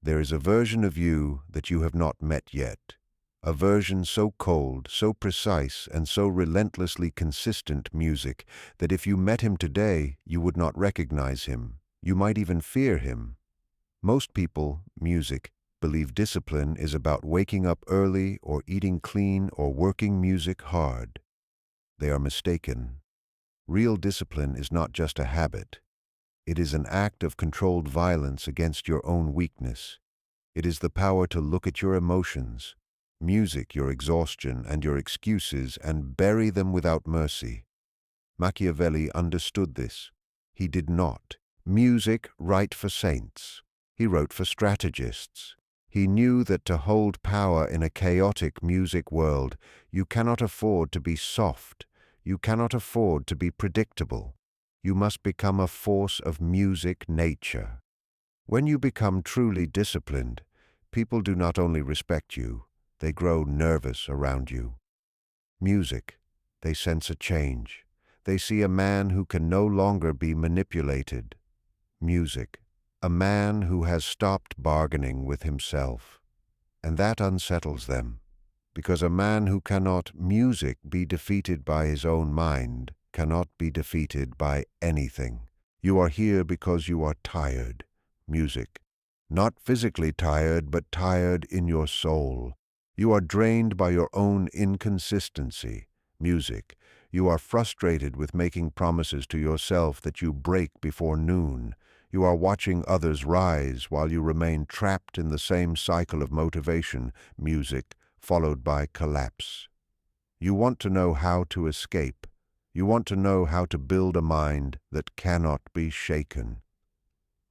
There is a version of you that you have not met yet. A version so cold, so precise, and so relentlessly consistent, music, that if you met him today, you would not recognize him. You might even fear him. Most people, music, believe discipline is about waking up early or eating clean or working music hard. They are mistaken. Real discipline is not just a habit. It is an act of controlled violence against your own weakness. It is the power to look at your emotions, music, your exhaustion, and your excuses, and bury them without mercy. Machiavelli understood this. He did not. Music, write for saints. He wrote for strategists. He knew that to hold power in a chaotic music world, you cannot afford to be soft. You cannot afford to be predictable. You must become a force of music nature. When you become truly disciplined, people do not only respect you, they grow nervous around you. Music, they sense a change. They see a man who can no longer be manipulated. Music, a man who has stopped bargaining with himself. And that unsettles them, because a man who cannot, music, be defeated by his own mind, cannot be defeated by anything. You are here because you are tired, music. Not physically tired, but tired in your soul. You are drained by your own inconsistency, music. You are frustrated with making promises to yourself that you break before noon. You are watching others rise while you remain trapped in the same cycle of motivation, music, followed by collapse. You want to know how to escape. You want to know how to build a mind that cannot be shaken.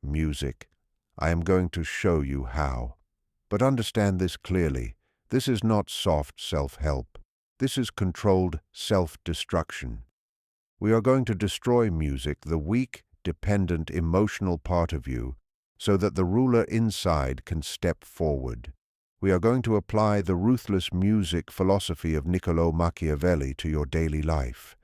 Music, I am going to show you how. But understand this clearly. This is not soft self-help. This is controlled self-destruction. We are going to destroy music, the weak, dependent, emotional part of you, so that the ruler inside can step forward. We are going to apply the ruthless music philosophy of Niccolò Machiavelli to your daily life.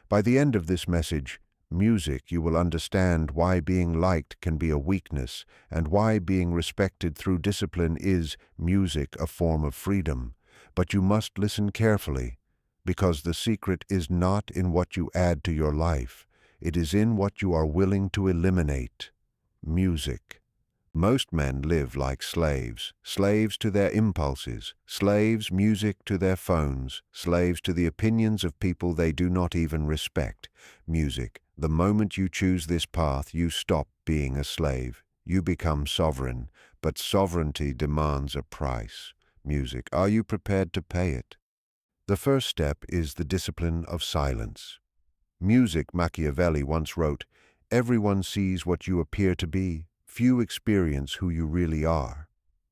By the end of this message, music, you will understand why being liked can be a weakness and why being respected through discipline is, music, a form of freedom. But you must listen carefully, because the secret is not in what you add to your life. It is in what you are willing to eliminate. Music. Most men live like slaves, slaves to their impulses, slaves, music, to their phones, slaves to the opinions of people they do not even respect. Music. The moment you choose this path, you stop being a slave. You become sovereign, but sovereignty demands a price. Music. Are you prepared to pay it? The first step is the discipline of silence. Music, Machiavelli once wrote, everyone sees what you appear to be. Few experience who you really are.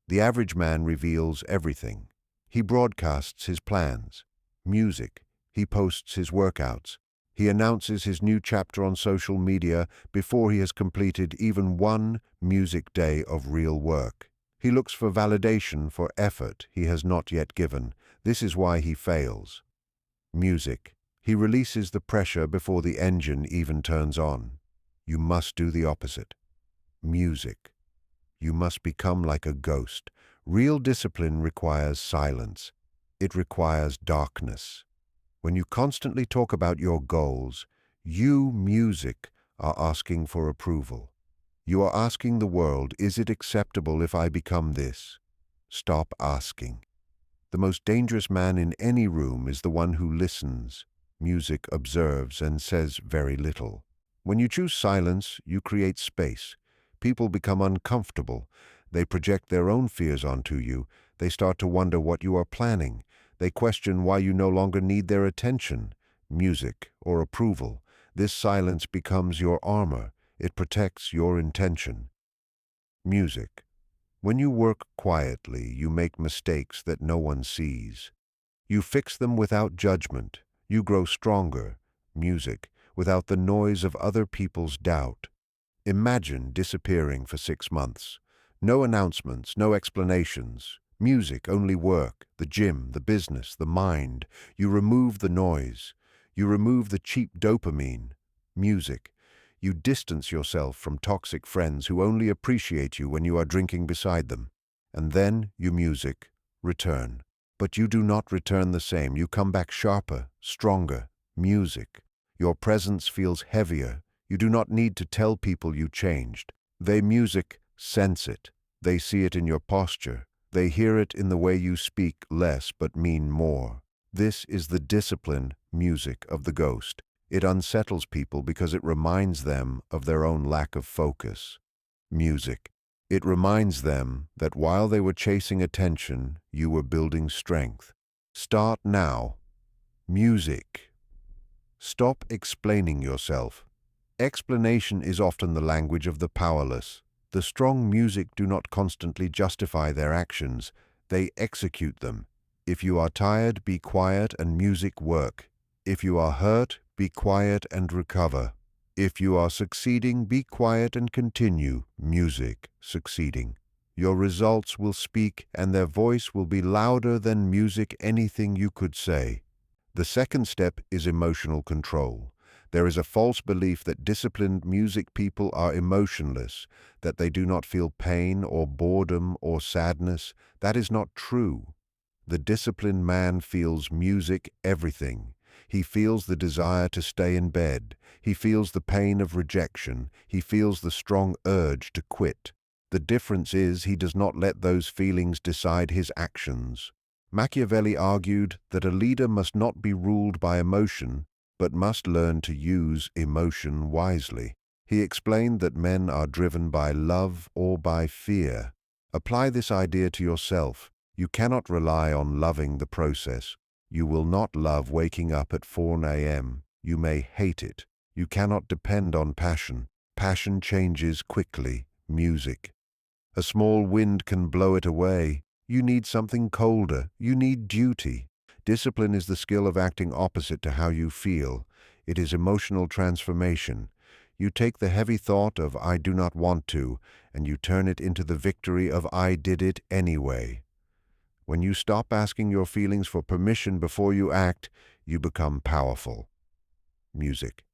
The average man reveals everything. He broadcasts his plans. Music. He posts his workouts. He announces his new chapter on social media before he has completed even one music day of real work. He looks for validation for effort he has not yet given. This is why he fails. Music. He releases the pressure before the engine even turns on. You must do the opposite. Music. You must become like a ghost. Real discipline requires silence. It requires darkness. When you constantly talk about your goals, you, music, are asking for approval. You are asking the world, is it acceptable if I become this? Stop asking. The most dangerous man in any room is the one who listens. Music observes and says very little. When you choose silence, you create space. People become uncomfortable. They project their own fears onto you. They start to wonder what you are planning. They question why you no longer need their attention, music, or approval. This silence becomes your armor. It protects your intention. Music. When you work quietly, you make mistakes that no one sees. You fix them without judgment. You grow stronger, music, without the noise of other people's doubt. Imagine disappearing for 6 months. No announcements, no explanations. Music, only work, the gym, the business, the mind. You remove the noise. You remove the cheap dopamine. Music. You distance yourself from toxic friends who only appreciate you when you are drinking beside them. And then you music, return. But you do not return the same. You come back sharper, stronger. Music. Your presence feels heavier. You do not need to tell people you changed. They music sense it. They see it in your posture. They hear it in the way you speak less but mean more. This is the discipline music of the ghost. It unsettles people because it reminds them of their own lack of focus. Music. It reminds them that while they were chasing attention, you were building strength. Start now. Music. Stop explaining yourself. Explanation is often the language of the powerless. The strong music do not constantly justify their actions, they execute them. If you are tired, be quiet and music work. If you are hurt, be quiet and recover. If you are succeeding, be quiet and continue, music, succeeding. Your results will speak and their voice will be louder than music anything you could say. The second step is emotional control. There is a false belief that disciplined music people are emotionless, that they do not feel pain or boredom or sadness. That is not true. The disciplined man feels music, everything. He feels the desire to stay in bed. He feels the pain of rejection. He feels the strong urge to quit. The difference is he does not let those feelings decide his actions. Machiavelli argued that a leader must not be ruled by emotion, but must learn to use emotion wisely. He explained that men are driven by love or by fear. Apply this idea to yourself. You cannot rely on loving the process. You will not love waking up at 4 a.m. You may hate it. You cannot depend on passion. Passion changes quickly. Music. A small wind can blow it away. You need something colder. You need duty. Discipline is the skill of acting opposite to how you feel. It is emotional transformation. You take the heavy thought of "I do not want to," and you turn it into the victory of "I did it anyway." When you stop asking your feelings for permission before you act, you become powerful. Music.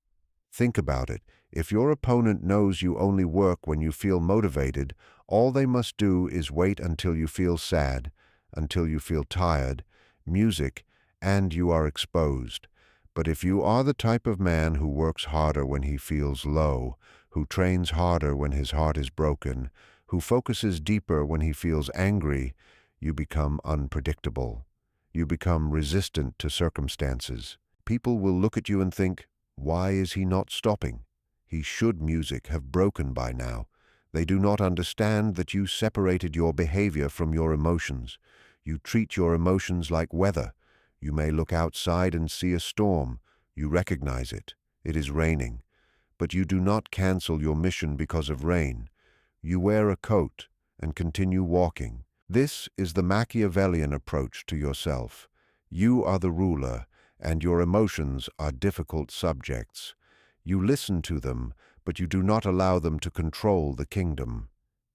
Think about it. If your opponent knows you only work when you feel motivated, all they must do is wait until you feel sad, until you feel tired, music, and you are exposed. But if you are the type of man who works harder when he feels low, who trains harder when his heart is broken, who focuses deeper when he feels angry, you become unpredictable. You become resistant to circumstances. People will look at you and think, "Why is he not stopping? He should music have broken by now." They do not understand that you separated your behavior from your emotions. You treat your emotions like weather. You may look outside and see a storm. You recognize it. It is raining. But you do not cancel your mission because of rain. You wear a coat and continue walking. This is the Machiavellian approach to yourself. You are the ruler, and your emotions are difficult subjects. You listen to them, but you do not allow them to control the kingdom.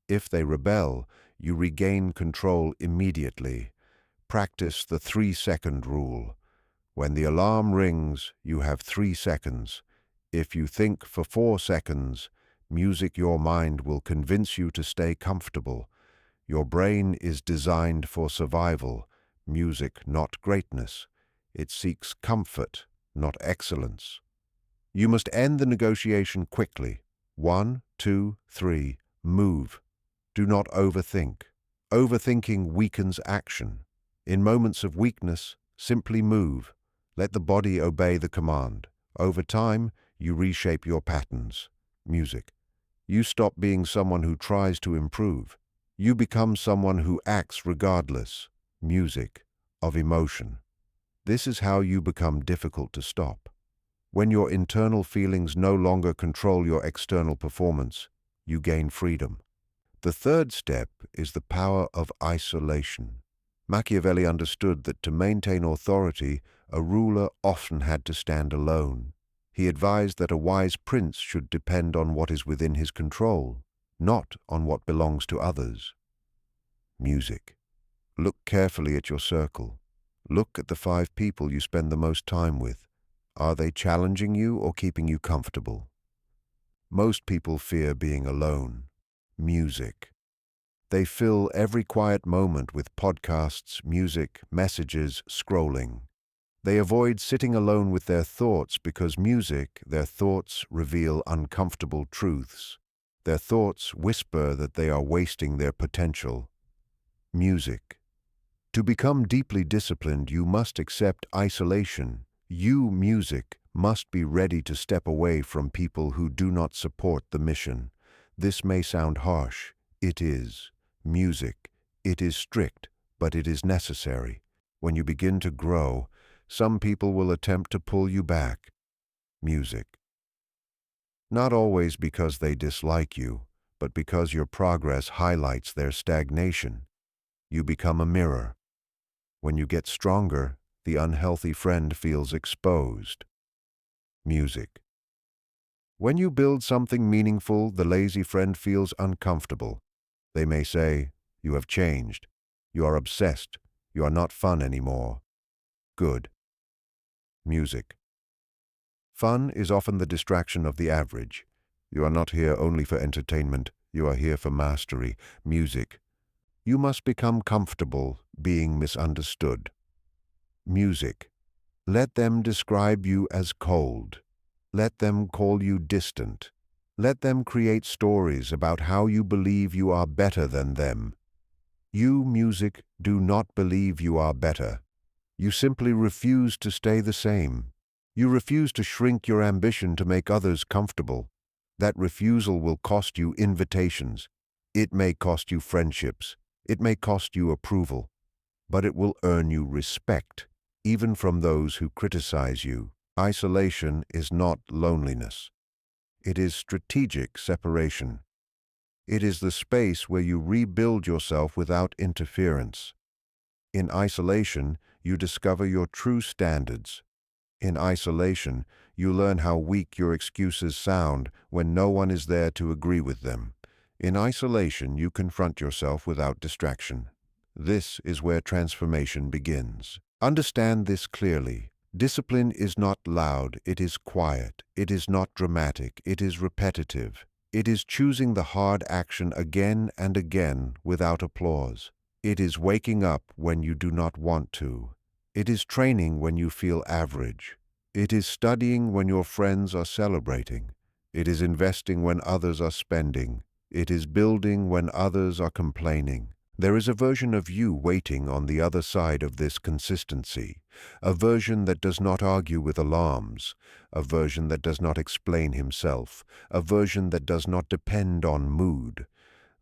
If they rebel, you regain control immediately. Practice the 3-second rule. When the alarm rings, you have 3 seconds. If you think for 4 seconds, music your mind will convince you to stay comfortable. Your brain is designed for survival, music not greatness. It seeks comfort, not excellence. You must end the negotiation quickly. 1, 2, 3, move. Do not overthink. Overthinking weakens action. In moments of weakness, simply move. Let the body obey the command. Over time, you reshape your patterns. Music. You stop being someone who tries to improve. You become someone who acts regardless. Music. Of emotion. This is how you become difficult to stop. When your internal feelings no longer control your external performance, you gain freedom. The third step is the power of isolation. Machiavelli understood that to maintain authority, a ruler often had to stand alone. He advised that a wise prince should depend on what is within his control, not on what belongs to others. Music. Look carefully at your circle. Look at the 5 people you spend the most time with. Are they challenging you or keeping you comfortable? Most people fear being alone. Music. They fill every quiet moment with podcasts, music, messages, scrolling. They avoid sitting alone with their thoughts because music, their thoughts reveal uncomfortable truths. Their thoughts whisper that they are wasting their potential. Music. To become deeply disciplined, you must accept isolation. You, music, must be ready to step away from people who do not support the mission. This may sound harsh. It is. Music. It is strict, but it is necessary. When you begin to grow, some people will attempt to pull you back. Music. Not always because they dislike you, but because your progress highlights their stagnation. You become a mirror. When you get stronger, the unhealthy friend feels exposed. Music. When you build something meaningful, the lazy friend feels uncomfortable. They may say, "You have changed. You are obsessed. You are not fun anymore." Good. Music. Fun is often the distraction of the average. You are not here only for entertainment. You are here for mastery. Music. You must become comfortable being misunderstood. Music. Let them describe you as cold. Let them call you distant. Let them create stories about how you believe you are better than them. You, music, do not believe you are better. You simply refuse to stay the same. You refuse to shrink your ambition to make others comfortable. That refusal will cost you invitations. It may cost you friendships. It may cost you approval. But it will earn you respect, even from those who criticize you. Isolation is not loneliness. It is strategic separation. It is the space where you rebuild yourself without interference. In isolation, you discover your true standards. In isolation, you learn how weak your excuses sound when no one is there to agree with them. In isolation, you confront yourself without distraction. This is where transformation begins. Understand this clearly. Discipline is not loud, it is quiet. It is not dramatic, it is repetitive. It is choosing the hard action again and again without applause. It is waking up when you do not want to. It is training when you feel average. It is studying when your friends are celebrating. It is investing when others are spending. It is building when others are complaining. There is a version of you waiting on the other side of this consistency, a version that does not argue with alarms, a version that does not explain himself, a version that does not depend on mood.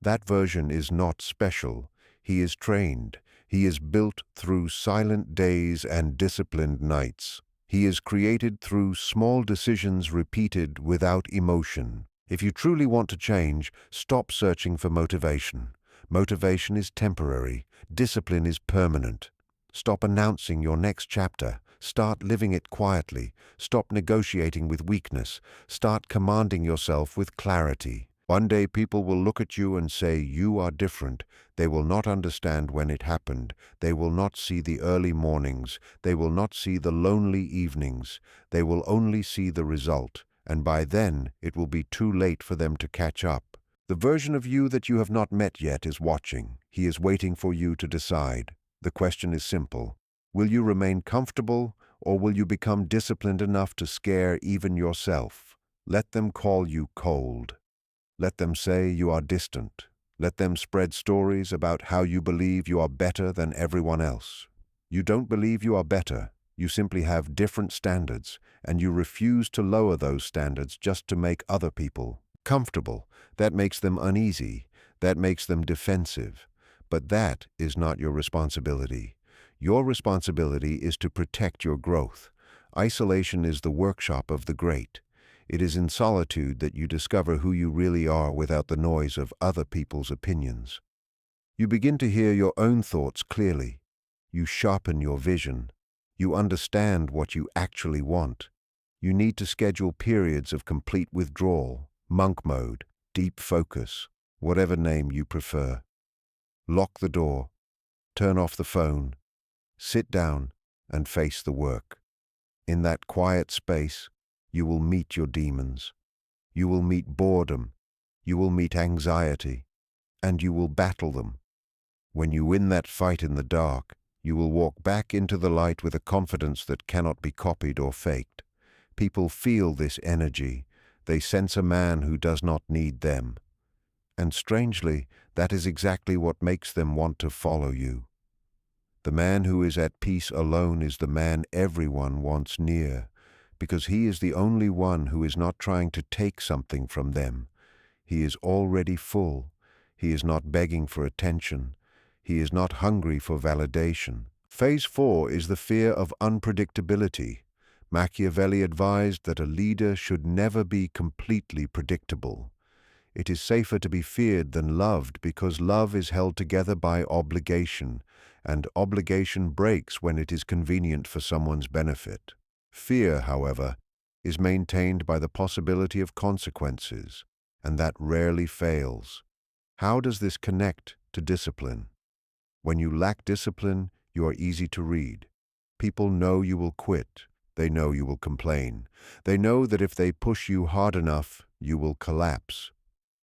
That version is not special. He is trained. He is built through silent days and disciplined nights. He is created through small decisions repeated without emotion. If you truly want to change, stop searching for motivation. Motivation is temporary. Discipline is permanent. Stop announcing your next chapter. Start living it quietly. Stop negotiating with weakness. Start commanding yourself with clarity. One day people will look at you and say you are different. They will not understand when it happened. They will not see the early mornings. They will not see the lonely evenings. They will only see the result. And by then, it will be too late for them to catch up. The version of you that you have not met yet is watching. He is waiting for you to decide. The question is simple. Will you remain comfortable, or will you become disciplined enough to scare even yourself? Let them call you cold. Let them say you are distant. Let them spread stories about how you believe you are better than everyone else. You don't believe you are better. You simply have different standards, and you refuse to lower those standards just to make other people comfortable. That makes them uneasy. That makes them defensive. But that is not your responsibility. Your responsibility is to protect your growth. Isolation is the workshop of the great. It is in solitude that you discover who you really are without the noise of other people's opinions. You begin to hear your own thoughts clearly. You sharpen your vision. You understand what you actually want. You need to schedule periods of complete withdrawal, monk mode, deep focus, whatever name you prefer. Lock the door, turn off the phone, sit down, and face the work. In that quiet space, you will meet your demons. You will meet boredom, you will meet anxiety, and you will battle them. When you win that fight in the dark, you will walk back into the light with a confidence that cannot be copied or faked. People feel this energy. They sense a man who does not need them. And strangely, that is exactly what makes them want to follow you. The man who is at peace alone is the man everyone wants near, because he is the only one who is not trying to take something from them. He is already full. He is not begging for attention. He is not hungry for validation. Phase 4 is the fear of unpredictability. Machiavelli advised that a leader should never be completely predictable. It is safer to be feared than loved because love is held together by obligation, and obligation breaks when it is convenient for someone's benefit. Fear, however, is maintained by the possibility of consequences, and that rarely fails. How does this connect to discipline? When you lack discipline, you are easy to read. People know you will quit. They know you will complain. They know that if they push you hard enough, you will collapse.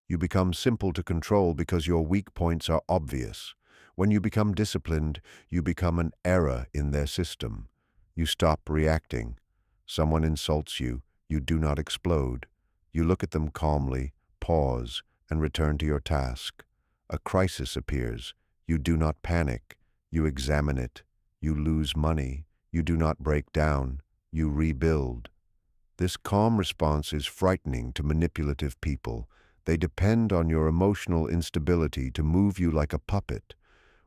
You become simple to control because your weak points are obvious. When you become disciplined, you become an error in their system. You stop reacting. Someone insults you, you do not explode. You look at them calmly, pause, and return to your task. A crisis appears. You do not panic. You examine it. You lose money. You do not break down. You rebuild. This calm response is frightening to manipulative people. They depend on your emotional instability to move you like a puppet.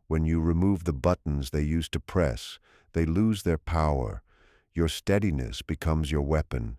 When you remove the buttons they use to press, they lose their power. Your steadiness becomes your weapon.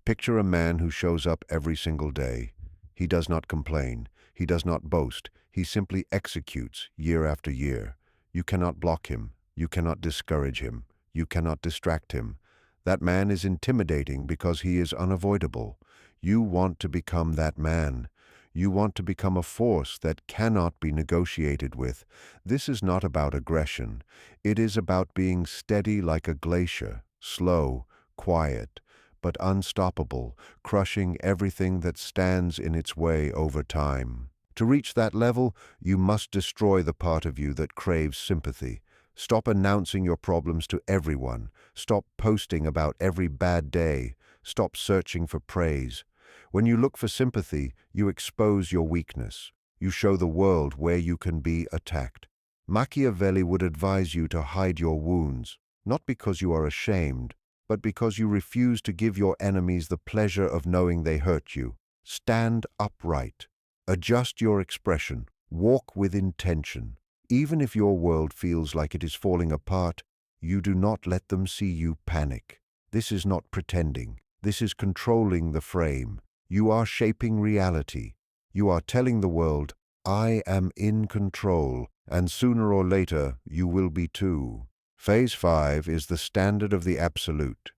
Picture a man who shows up every single day. He does not complain. He does not boast. He simply executes year after year. You cannot block him. You cannot discourage him. You cannot distract him. That man is intimidating because he is unavoidable. You want to become that man. You want to become a force that cannot be negotiated with. This is not about aggression. It is about being steady like a glacier, slow, quiet, but unstoppable, crushing everything that stands in its way over time. To reach that level, you must destroy the part of you that craves sympathy. Stop announcing your problems to everyone. Stop posting about every bad day. Stop searching for praise. When you look for sympathy, you expose your weakness. You show the world where you can be attacked. Machiavelli would advise you to hide your wounds, not because you are ashamed, but because you refuse to give your enemies the pleasure of knowing they hurt you. Stand upright. Adjust your expression. Walk with intention. Even if your world feels like it is falling apart, you do not let them see you panic. This is not pretending. This is controlling the frame. You are shaping reality. You are telling the world, I am in control, and sooner or later you will be too. Phase 5 is the standard of the absolute.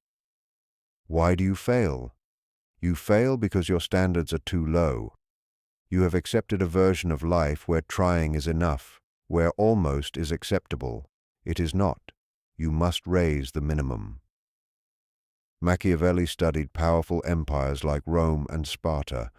Why do you fail? You fail because your standards are too low. You have accepted a version of life where trying is enough, where almost is acceptable. It is not. You must raise the minimum. Machiavelli studied powerful empires like Rome and Sparta.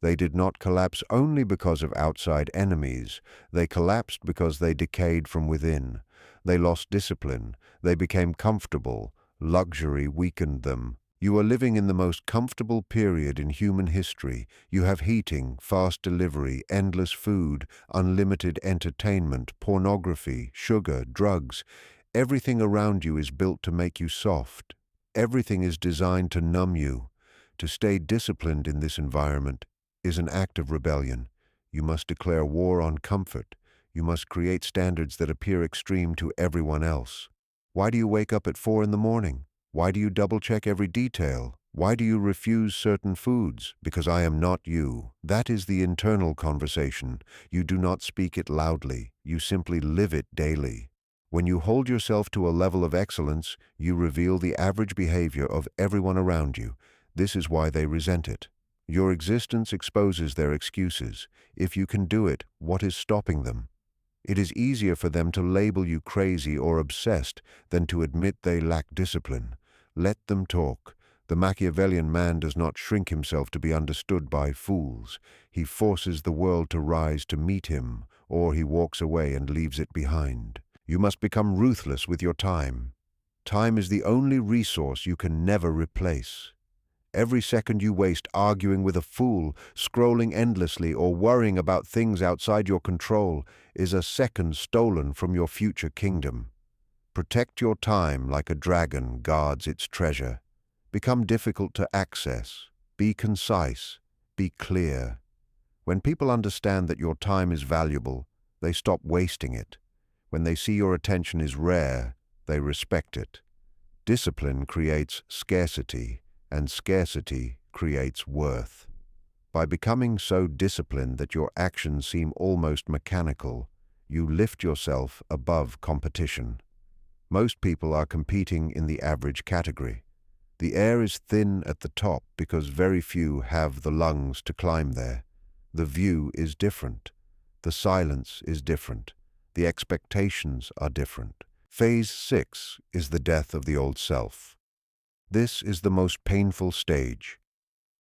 They did not collapse only because of outside enemies. They collapsed because they decayed from within. They lost discipline. They became comfortable. Luxury weakened them. You are living in the most comfortable period in human history. You have heating, fast delivery, endless food, unlimited entertainment, pornography, sugar, drugs. Everything around you is built to make you soft. Everything is designed to numb you. To stay disciplined in this environment is an act of rebellion. You must declare war on comfort. You must create standards that appear extreme to everyone else. Why do you wake up at 4 in the morning? Why do you double-check every detail? Why do you refuse certain foods? Because I am not you. That is the internal conversation. You do not speak it loudly. You simply live it daily. When you hold yourself to a level of excellence, you reveal the average behavior of everyone around you. This is why they resent it. Your existence exposes their excuses. If you can do it, what is stopping them? It is easier for them to label you crazy or obsessed than to admit they lack discipline. Let them talk. The Machiavellian man does not shrink himself to be understood by fools. He forces the world to rise to meet him, or he walks away and leaves it behind. You must become ruthless with your time. Time is the only resource you can never replace. Every second you waste arguing with a fool, scrolling endlessly, or worrying about things outside your control is a second stolen from your future kingdom. Protect your time like a dragon guards its treasure. Become difficult to access. Be concise. Be clear. When people understand that your time is valuable, they stop wasting it. When they see your attention is rare, they respect it. Discipline creates scarcity, and scarcity creates worth. By becoming so disciplined that your actions seem almost mechanical, you lift yourself above competition. Most people are competing in the average category. The air is thin at the top because very few have the lungs to climb there. The view is different. The silence is different. The expectations are different. Phase 6 is the death of the old self. This is the most painful stage.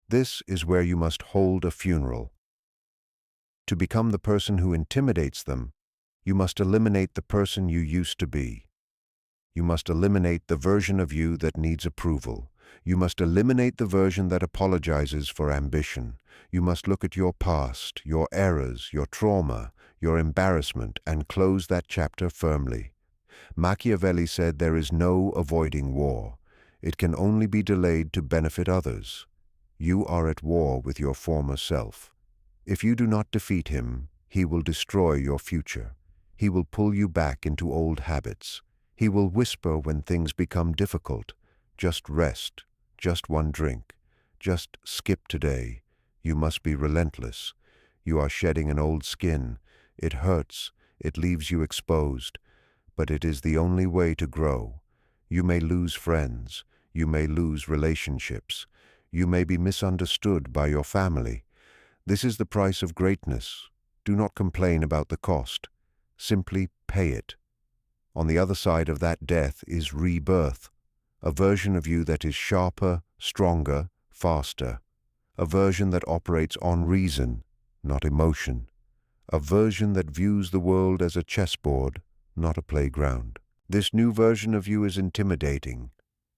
This is where you must hold a funeral. To become the person who intimidates them, you must eliminate the person you used to be. You must eliminate the version of you that needs approval. You must eliminate the version that apologizes for ambition. You must look at your past, your errors, your trauma, your embarrassment, and close that chapter firmly. Machiavelli said there is no avoiding war. It can only be delayed to benefit others. You are at war with your former self. If you do not defeat him, he will destroy your future. He will pull you back into old habits. He will whisper when things become difficult. Just rest, just one drink, just skip today. You must be relentless. You are shedding an old skin. It hurts, it leaves you exposed, but it is the only way to grow. You may lose friends, you may lose relationships, you may be misunderstood by your family. This is the price of greatness. Do not complain about the cost. Simply pay it. On the other side of that death is rebirth, a version of you that is sharper, stronger, faster, a version that operates on reason, not emotion, a version that views the world as a chessboard, not a playground. This new version of you is intimidating.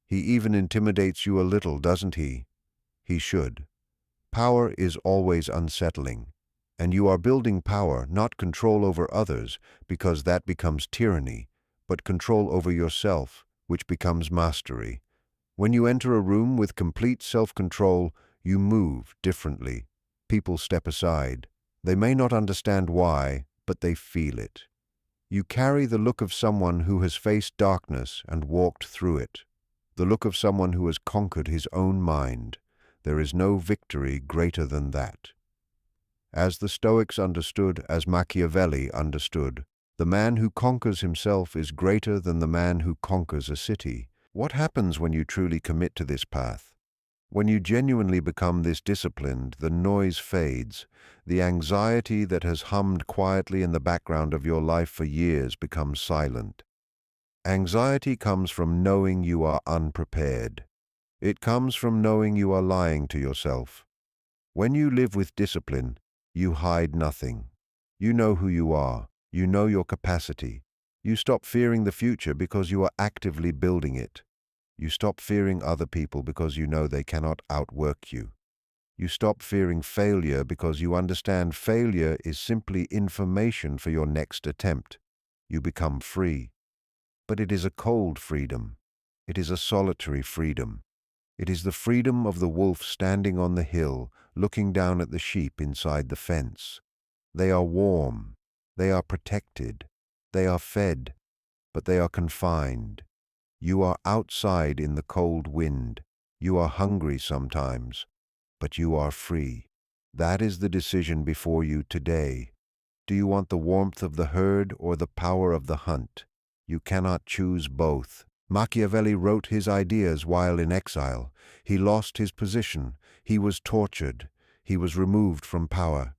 He even intimidates you a little, doesn't he? He should. Power is always unsettling, and you are building power, not control over others, because that becomes tyranny, but control over yourself, which becomes mastery. When you enter a room with complete self-control, you move differently. People step aside. They may not understand why, but they feel it. You carry the look of someone who has faced darkness and walked through it, the look of someone who has conquered his own mind. There is no victory greater than that. As the Stoics understood, as Machiavelli understood, the man who conquers himself is greater than the man who conquers a city. What happens when you truly commit to this path? When you genuinely become this disciplined, the noise fades. The anxiety that has hummed quietly in the background of your life for years becomes silent. Anxiety comes from knowing you are unprepared. It comes from knowing you are lying to yourself. When you live with discipline, you hide nothing. You know who you are. You know your capacity. You stop fearing the future because you are actively building it. You stop fearing other people because you know they cannot outwork you. You stop fearing failure because you understand failure is simply information for your next attempt. You become free. But it is a cold freedom. It is a solitary freedom. It is the freedom of the wolf standing on the hill, looking down at the sheep inside the fence. They are warm. They are protected. They are fed. But they are confined. You are outside in the cold wind. You are hungry sometimes, but you are free. That is the decision before you today. Do you want the warmth of the herd or the power of the hunt? You cannot choose both. Machiavelli wrote his ideas while in exile. He lost his position. He was tortured. He was removed from power.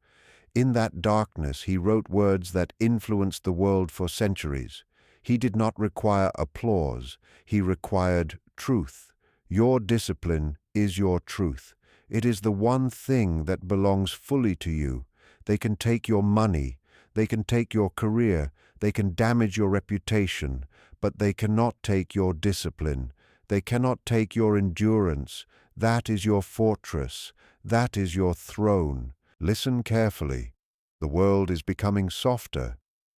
In that darkness, he wrote words that influenced the world for centuries. He did not require applause. He required truth. Your discipline is your truth. It is the one thing that belongs fully to you. They can take your money, they can take your career, they can damage your reputation, but they cannot take your discipline. They cannot take your endurance. That is your fortress. That is your throne. Listen carefully. The world is becoming softer.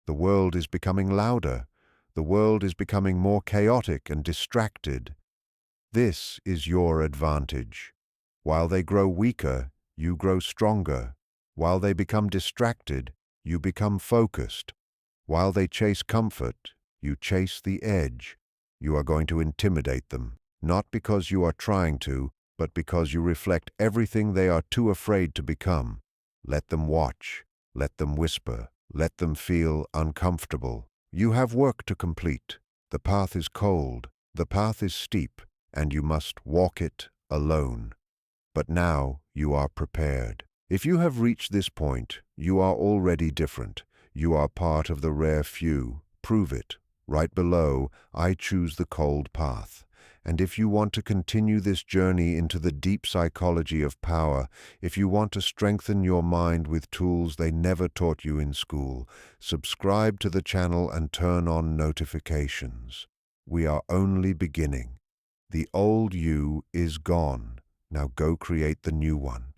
The world is becoming louder. The world is becoming more chaotic and distracted. This is your advantage. While they grow weaker, you grow stronger. While they become distracted, you become focused. While they chase comfort, you chase the edge. You are going to intimidate them, not because you are trying to, but because you reflect everything they are too afraid to become. Let them watch. Let them whisper. Let them feel uncomfortable. You have work to complete. The path is cold. The path is steep, and you must walk it alone. But now you are prepared. If you have reached this point, you are already different. You are part of the rare few. Prove it. Right below, I choose the cold path. And if you want to continue this journey into the deep psychology of power, if you want to strengthen your mind with tools they never taught you in school, subscribe to the channel and turn on notifications. We are only beginning. The old you is gone. Now go create the new one.